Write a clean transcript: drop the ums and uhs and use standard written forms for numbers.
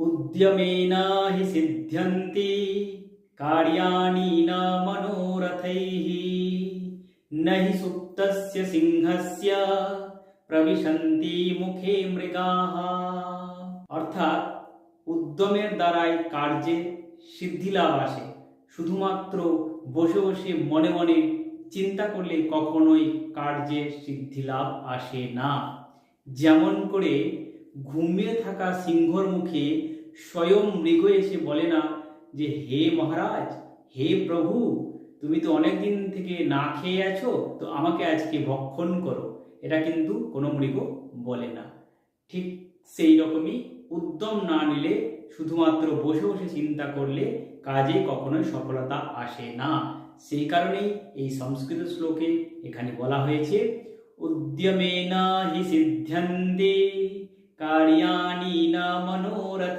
উদ্যমেন হি সিদ্ধ্যন্তি কার্যাণি ন মনোরথৈঃ ন হি সুপ্তস্য সিংহস্য প্রবিশন্তি মুখে মৃগাঃ। অর্থাৎ উদ্যমের দ্বারাই কার্যে সিদ্ধিলাভ আসে, শুধুমাত্র বসে বসে মনে মনে চিন্তা করলে কখনোই কার্যে সিদ্ধিলাভ আসে না। যেমন করে ঘুমিয়ে থাকা সিংহর মুখে স্বয়ং মৃগ এসে বলে না যে হে মহারাজ, হে প্রভু, তুমি তো অনেক দিন থেকে না খেয়ে আছো, তো আমাকে আজকে ভক্ষণ করো। এটা কিন্তু কোনো মৃগ বলে না। ঠিক সেই রকমই উদ্যম না নিলে, শুধুমাত্র বসে বসে চিন্তা করলে কাজে কখনোই সফলতা আসে না। সেই কারণেই এই সংস্কৃত শ্লোকে এখানে বলা হয়েছে উদ্যমেন হি সিদ্ধ্যন্তি কার্যাণি ন মনোরথৈঃ।